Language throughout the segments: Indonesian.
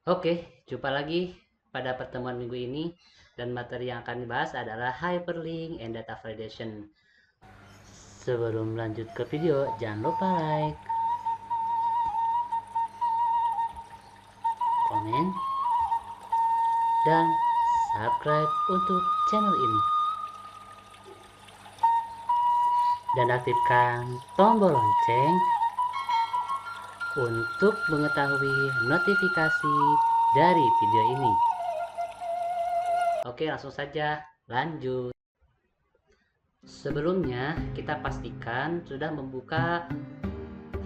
Oke, jumpa lagi pada pertemuan minggu ini dan materi yang akan dibahas adalah hyperlink and data validation. Sebelum lanjut ke video, jangan lupa like, komen, dan subscribe untuk channel ini. Dan aktifkan tombol lonceng untuk mengetahui notifikasi dari video ini. Oke, langsung saja lanjut. Sebelumnya, kita pastikan sudah membuka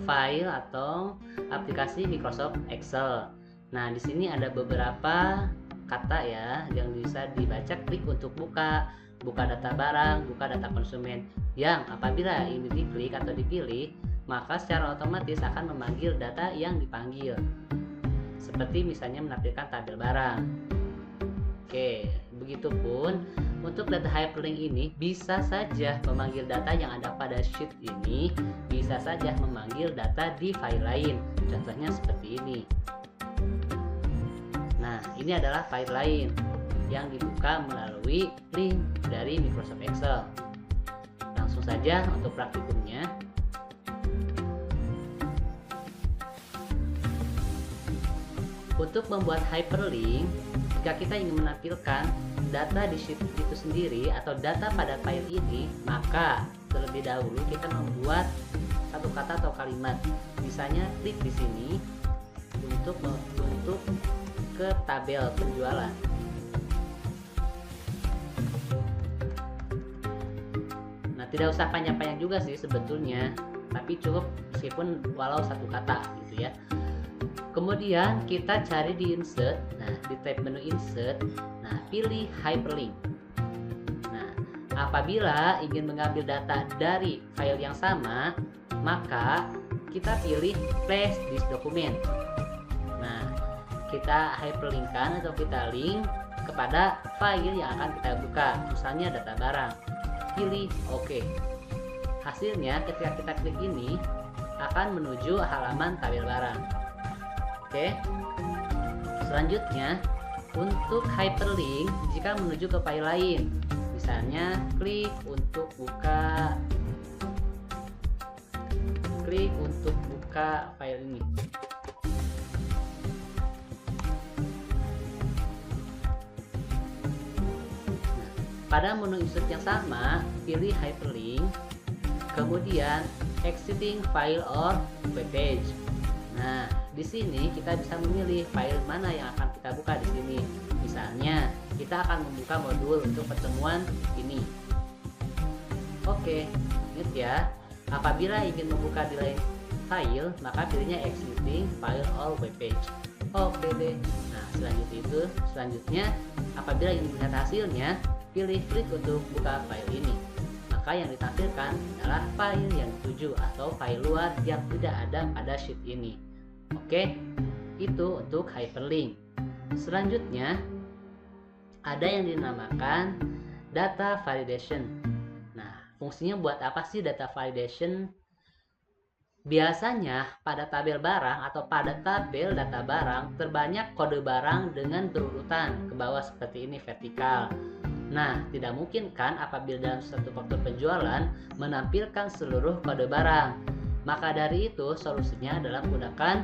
file atau aplikasi Microsoft Excel. Nah, di sini ada beberapa kata ya yang bisa dibaca. Klik untuk buka data barang, buka data konsumen, yang apabila ini diklik atau dipilih, maka secara otomatis akan memanggil data yang dipanggil, seperti misalnya menampilkan tabel barang. Oke, begitupun untuk data hyperlink ini bisa saja memanggil data yang ada pada sheet ini, bisa saja memanggil data di file lain. Contohnya seperti ini. Nah, ini adalah file lain yang dibuka melalui link dari Microsoft Excel. Langsung saja untuk praktikumnya. Untuk membuat hyperlink, jika kita ingin menampilkan data di sheet itu sendiri atau data pada file ini, maka terlebih dahulu kita membuat satu kata atau kalimat. Misalnya klik di sini untuk ke tabel penjualan. Nah, tidak usah panjang-panjang juga sih sebetulnya, tapi cukup meskipun walau satu kata gitu ya. Kemudian kita cari di insert. Nah, di tab menu insert, nah pilih hyperlink. Nah, apabila ingin mengambil data dari file yang sama, maka kita pilih place this document. Nah, kita hyperlinkkan atau kita link kepada file yang akan kita buka, misalnya data barang. Pilih OK. Hasilnya ketika kita klik ini akan menuju halaman tabel barang. Oke. Selanjutnya, untuk hyperlink jika menuju ke file lain, misalnya klik untuk buka file ini. Pada menu insert yang sama, pilih hyperlink, kemudian exiting file or web page. Nah, di sini kita bisa memilih file mana yang akan kita buka di sini. Misalnya, kita akan membuka modul untuk pertemuan ini. Oke, ingat ya, apabila ingin membuka di lain file, maka pilihnya exiting file or web page. Oke deh. Nah, selanjutnya, apabila ingin melihat hasilnya, pilih klik untuk buka file ini. Maka yang ditampilkan adalah file yang dituju atau file luar yang tidak ada pada sheet ini. Oke, itu untuk hyperlink. Selanjutnya, ada yang dinamakan data validation. Nah, fungsinya buat apa sih data validation? Biasanya pada tabel barang atau pada tabel data barang terbanyak kode barang dengan berurutan ke bawah seperti ini, vertikal. Nah, tidak mungkin kan apabila dalam satu faktur penjualan menampilkan seluruh kode barang. Maka dari itu solusinya adalah menggunakan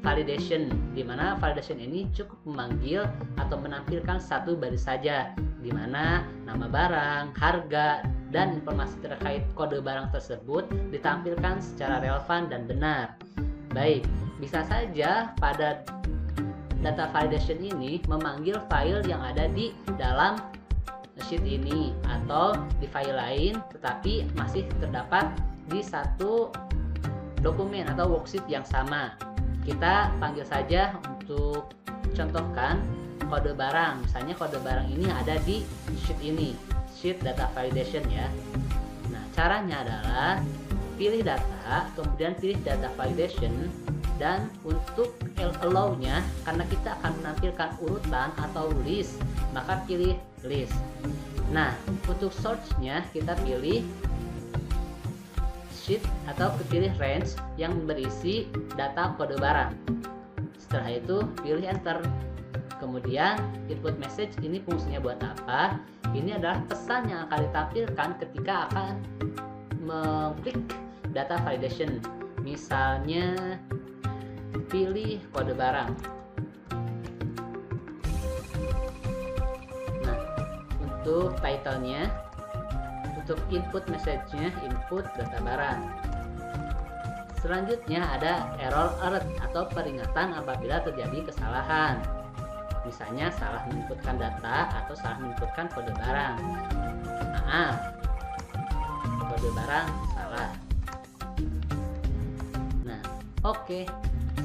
validation, di mana validation ini cukup memanggil atau menampilkan satu baris saja, di mana nama barang, harga, dan informasi terkait kode barang tersebut ditampilkan secara relevan dan benar. Baik, bisa saja pada data validation ini memanggil file yang ada di dalam sheet ini atau di file lain, tetapi masih terdapat di satu dokumen atau worksheet yang sama. Kita panggil saja untuk contohkan kode barang. Misalnya kode barang ini ada di sheet ini, sheet data validation ya. Nah, caranya adalah pilih data, kemudian pilih data validation, dan untuk allow-nya, karena kita akan menampilkan urutan atau list, maka pilih list. Nah, untuk search-nya kita pilih sheet atau pilih range yang berisi data kode barang. Setelah itu pilih enter. Kemudian input message ini fungsinya buat apa? Ini adalah pesan yang akan ditampilkan ketika akan mengklik data validation. Misalnya pilih kode barang. Nah, untuk title-nya, untuk input message-nya, input data barang. Selanjutnya ada error alert atau peringatan apabila terjadi kesalahan. Misalnya salah menginputkan data atau salah menginputkan kode barang. Maaf, kode barang salah. Nah, oke,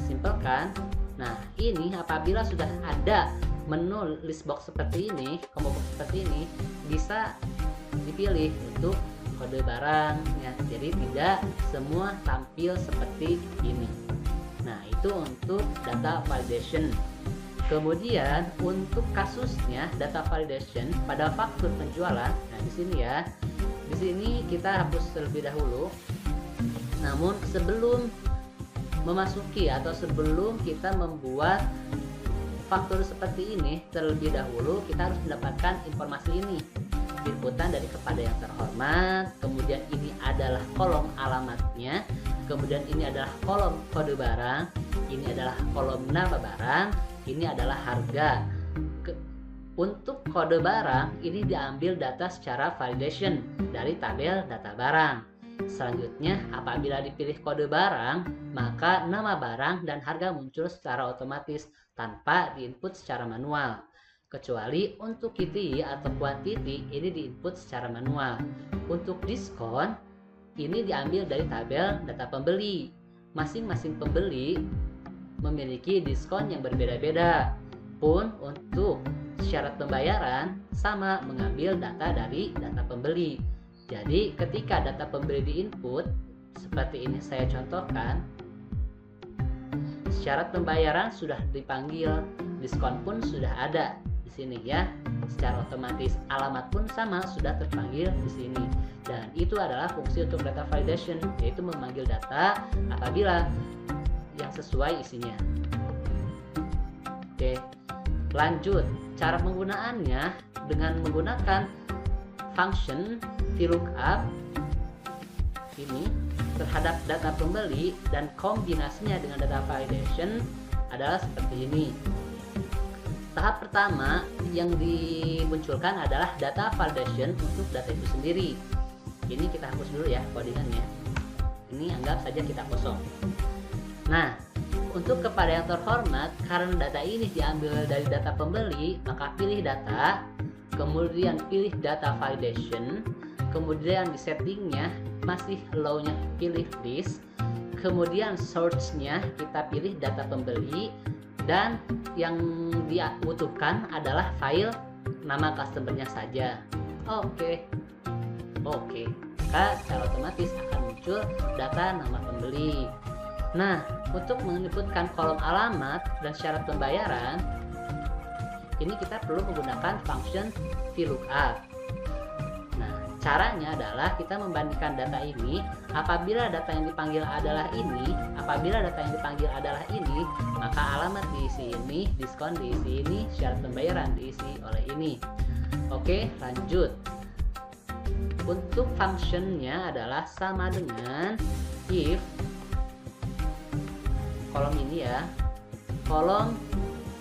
simpel kan? Nah, ini apabila sudah ada menu list box seperti ini, combo box seperti ini, bisa dipilih untuk kode barangnya. Jadi tidak semua tampil seperti ini. Nah, itu untuk data validation. Kemudian untuk kasusnya data validation pada faktur penjualan. Nah, di sini ya. Di sini kita hapus terlebih dahulu. Namun sebelum memasuki atau sebelum kita membuat faktur seperti ini, terlebih dahulu kita harus mendapatkan informasi ini. Inputan dari kepada yang terhormat, kemudian ini adalah kolom alamatnya, kemudian ini adalah kolom kode barang, ini adalah kolom nama barang, ini adalah harga. Untuk kode barang ini diambil data secara validation dari tabel data barang. Selanjutnya apabila dipilih kode barang, maka nama barang dan harga muncul secara otomatis tanpa diinput secara manual. Kecuali untuk QTI atau quantity ini diinput secara manual. Untuk diskon ini diambil dari tabel data pembeli. Masing-masing pembeli memiliki diskon yang berbeda-beda. Pun untuk syarat pembayaran sama mengambil data dari data pembeli. Jadi ketika data pembeli diinput seperti ini saya contohkan, syarat pembayaran sudah dipanggil, diskon pun sudah ada di sini ya. Secara otomatis alamat pun sama sudah terpanggil di sini. Dan itu adalah fungsi untuk data validation, yaitu memanggil data apabila yang sesuai isinya. Oke, lanjut. Cara penggunaannya dengan menggunakan function VLOOKUP ini terhadap data pembeli dan kombinasinya dengan data validation adalah seperti ini. Tahap pertama yang dimunculkan adalah data validation untuk data itu sendiri. Ini kita hapus dulu ya codingannya. Ini anggap saja kita kosong. Nah, untuk kepada yang terhormat, karena data ini diambil dari data pembeli, maka pilih data, kemudian pilih data validation, kemudian di settingnya masih low-nya pilih list, kemudian source-nya kita pilih data pembeli, dan yang dia butuhkan adalah file nama customer-nya saja. Oke, maka secara otomatis akan muncul data nama pembeli. Nah, untuk menginputkan kolom alamat dan syarat pembayaran, ini kita perlu menggunakan function VLOOKUP. Nah, caranya adalah kita membandingkan data ini. Apabila data yang dipanggil adalah ini, maka alamat diisi ini, diskon diisi ini, syarat pembayaran diisi oleh ini. Oke, lanjut. Untuk functionnya adalah sama dengan if kolom ini ya, kolom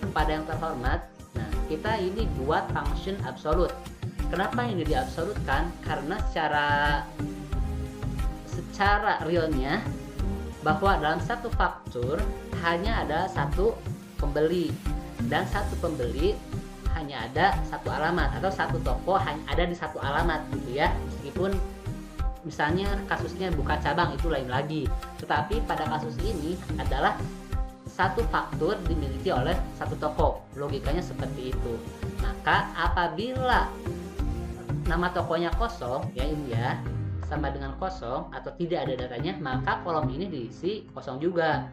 kepada yang terhormat. Nah, kita ini buat function absolute. Kenapa ini diabsolutkan? Karena secara realnya bahwa dalam satu faktur hanya ada satu pembeli, dan satu pembeli hanya ada satu alamat, atau satu toko hanya ada di satu alamat gitu ya. Meskipun misalnya kasusnya buka cabang itu lain lagi, tetapi pada kasus ini adalah satu faktur dimiliki oleh satu toko, logikanya seperti itu. Maka apabila nama tokonya kosong ya, ini ya sama dengan kosong atau tidak ada datanya, maka kolom ini diisi kosong juga.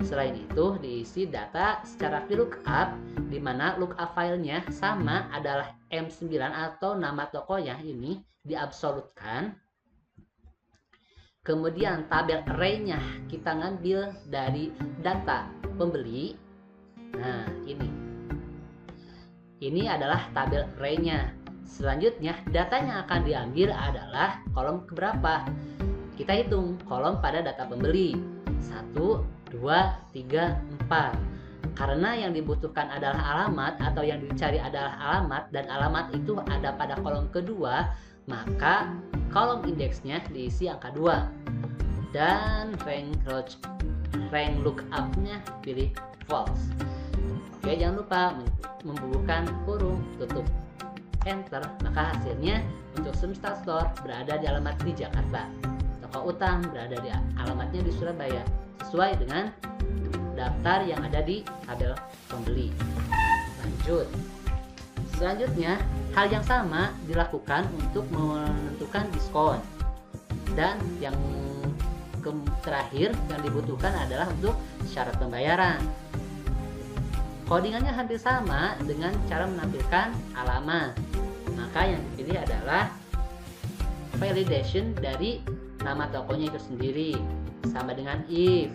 Selain itu diisi data secara VLOOKUP, di mana lookup filenya sama adalah M9 atau nama tokonya ini diabsolutkan. Kemudian tabel array-nya kita ngambil dari data pembeli, Nah, ini adalah tabel array-nya. Selanjutnya, data yang akan diambil adalah kolom keberapa. Kita hitung kolom pada data pembeli. 1, 2, 3, 4. Karena yang dibutuhkan adalah alamat atau yang dicari adalah alamat dan alamat itu ada pada kolom kedua, maka kolom indeksnya diisi angka 2. Dan rank lookup-nya pilih false. Oke, jangan lupa membubuhkan kurung tutup enter, maka hasilnya untuk Semesta Store berada di alamat di Jakarta. Toko utang berada di alamatnya di Surabaya sesuai dengan daftar yang ada di tabel pembeli. Lanjut. Selanjutnya, hal yang sama dilakukan untuk menentukan diskon. Dan yang terakhir yang dibutuhkan adalah untuk syarat pembayaran. Codingannya hampir sama dengan cara menampilkan alamat. Maka yang dipilih adalah validation dari nama tokonya itu sendiri, sama dengan if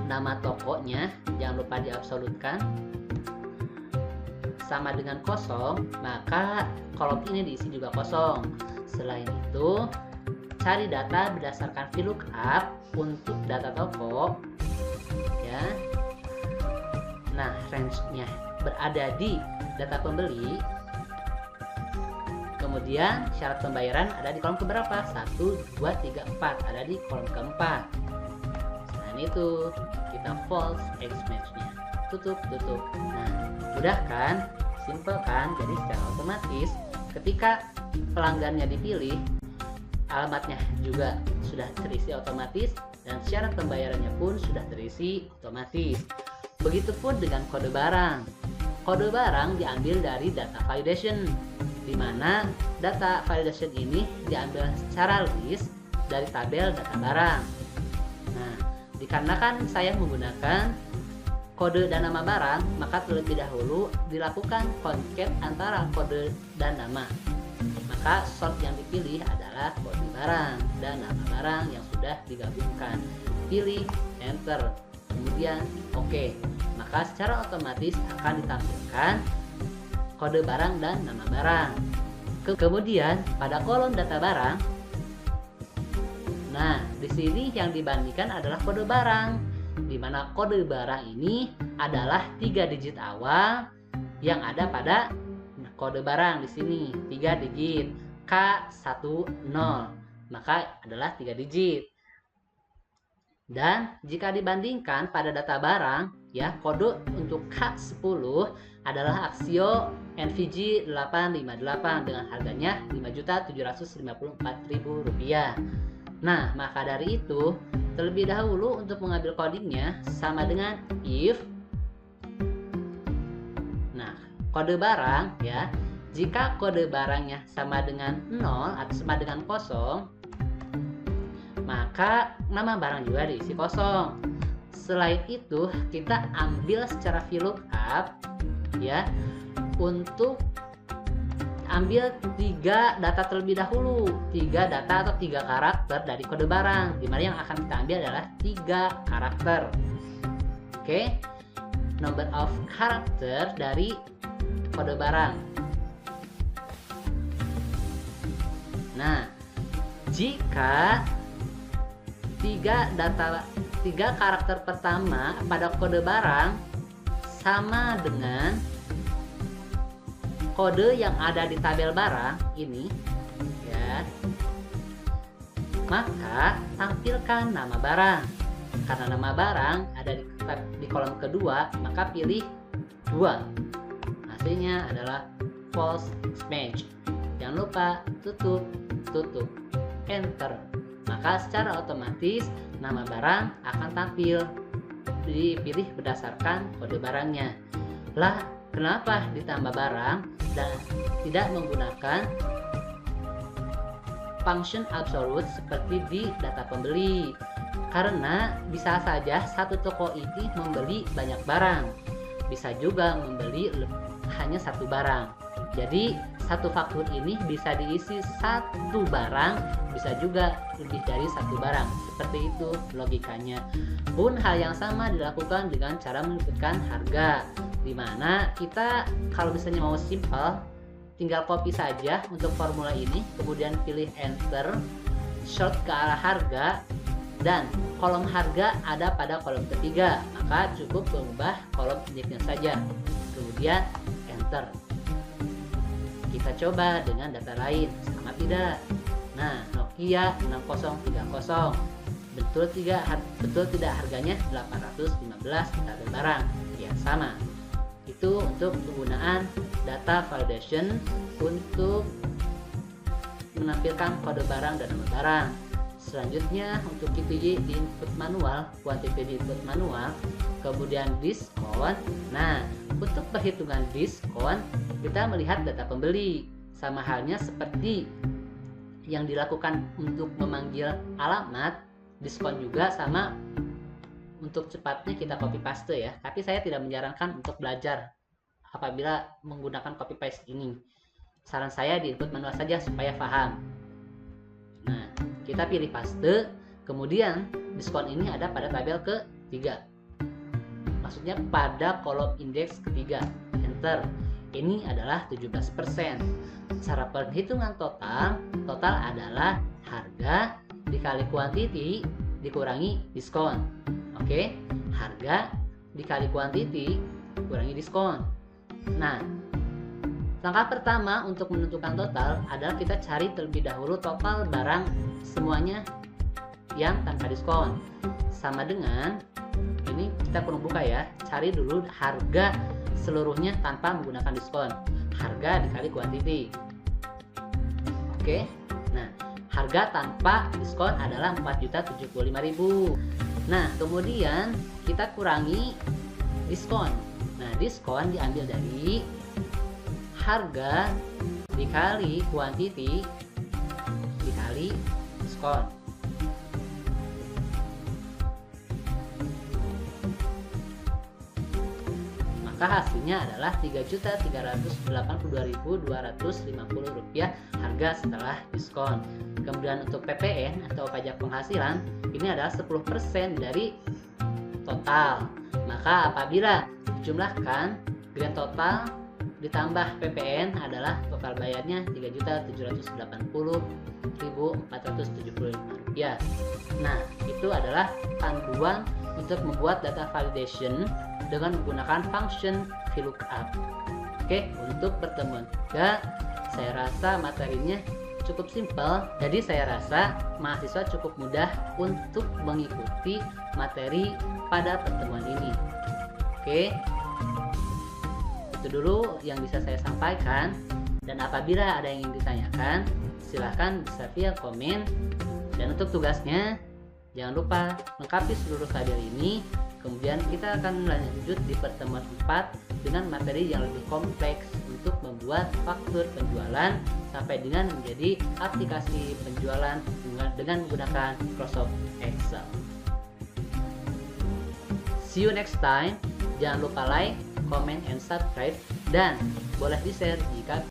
nama tokonya jangan lupa diabsolutkan sama dengan kosong, maka kolom ini diisi juga kosong. Selain itu, cari data berdasarkan VLOOKUP untuk data toko, ya. Nah, range-nya berada di data pembeli. Kemudian syarat pembayaran ada di kolom keberapa? 1, 2, 3, 4. Ada di kolom keempat. Selain itu, kita false X match-nya. Tutup. Nah, mudah kan? Simple kan? Jadi secara otomatis ketika pelanggannya dipilih, alamatnya juga sudah terisi otomatis dan syarat pembayarannya pun sudah terisi otomatis. Begitupun dengan kode barang. Kode barang diambil dari data validation, di mana data validation ini diambil secara list dari tabel data barang. Nah, dikarenakan saya menggunakan kode dan nama barang, maka terlebih dahulu dilakukan concat antara kode dan nama. Maka sort yang dipilih adalah kode barang dan nama barang yang sudah digabungkan. Pilih enter, kemudian oke. Maka secara otomatis akan ditampilkan kode barang dan nama barang. Kemudian pada kolom data barang, nah di sini yang dibandingkan adalah kode barang, di mana kode barang ini adalah 3 digit awal yang ada pada kode barang di sini 3 digit K10, maka adalah 3 digit. Dan jika dibandingkan pada data barang, ya, kode untuk K10 adalah Axio NVG 858 dengan harganya Rp5.754.000. Nah, maka dari itu, terlebih dahulu untuk mengambil codingnya sama dengan if. Nah, kode barang, ya, jika kode barangnya sama dengan 0 atau sama dengan kosong, maka nama barang juga diisi kosong. Selain itu, kita ambil secara VLOOKUP, ya, untuk ambil 3 data terlebih dahulu, 3 data atau 3 karakter dari kode barang, dimana yang akan kita ambil adalah 3 karakter. Oke, number of karakter dari kode barang. Nah, jika 3 karakter pertama pada kode barang sama dengan kode yang ada di tabel barang ini, ya, maka tampilkan nama barang. Karena nama barang ada di kolom kedua, maka pilih 2. Hasilnya adalah false match. Jangan lupa tutup, enter. Maka secara otomatis nama barang akan tampil, dipilih berdasarkan kode barangnya. Lah, kenapa ditambah barang dan tidak menggunakan function absolute seperti di data pembeli? Karena bisa saja satu toko ini membeli banyak barang, bisa juga membeli hanya satu barang. Jadi satu faktur ini bisa diisi satu barang, bisa juga lebih dari satu barang. Seperti itu logikanya. Pun hal yang sama dilakukan dengan cara menyebutkan harga, dimana kita kalau misalnya mau simple, tinggal copy saja untuk formula ini, kemudian pilih enter, short ke arah harga, dan kolom harga ada pada kolom ketiga, maka cukup mengubah kolom indeksnya saja, kemudian enter. Kita coba dengan data lain, sama tidak? Nah, Nokia 6030, betul tidak harganya 815 tabel barang? Ya, sama. Itu untuk penggunaan data validation untuk menampilkan kode barang dan nama barang. Selanjutnya untuk QTY di input manual, quantity di input manual, kemudian diskon. Nah, untuk perhitungan diskon kita melihat data pembeli, sama halnya seperti yang dilakukan untuk memanggil alamat. Diskon juga sama, untuk cepatnya kita copy paste ya, tapi saya tidak menyarankan untuk belajar apabila menggunakan copy paste ini. Saran saya di input manual saja supaya paham. Nah, kita pilih paste, kemudian diskon ini ada pada tabel ketiga, maksudnya pada kolom indeks ketiga, enter. Ini adalah 17%. Cara perhitungan total adalah harga dikali quantity dikurangi diskon. Oke, harga dikali quantity kurangi diskon. Nah, langkah pertama untuk menentukan total adalah kita cari terlebih dahulu total barang semuanya yang tanpa diskon. Sama dengan ini, kita perlu buka ya, cari dulu harga seluruhnya tanpa menggunakan diskon, harga dikali quantity. Oke, nah harga tanpa diskon adalah 4.075.000. Nah, kemudian kita kurangi diskon. Nah, diskon diambil dari harga dikali quantity dikali diskon. Maka hasilnya adalah Rp3.382.250 harga setelah diskon. Kemudian untuk PPN atau pajak penghasilan ini adalah 10% dari total. Maka apabila dijumlahkan grand total ditambah PPN adalah total bayarnya Rp3.780.475. Nah, itu adalah panduan untuk membuat data validation dengan menggunakan function VLOOKUP. Oke, untuk pertemuan ketiga, saya rasa materinya cukup simpel, jadi saya rasa mahasiswa cukup mudah untuk mengikuti materi pada pertemuan ini. Oke, itu dulu yang bisa saya sampaikan, dan apabila ada yang ingin ditanyakan silahkan bisa via komen. Dan untuk tugasnya jangan lupa lengkapi seluruh tabel ini. Kemudian kita akan lanjut di pertemuan 4 dengan materi yang lebih kompleks untuk membuat faktur penjualan sampai dengan menjadi aplikasi penjualan dengan menggunakan Microsoft Excel. See you next time. Jangan lupa like, comment, and subscribe, dan boleh di-share jika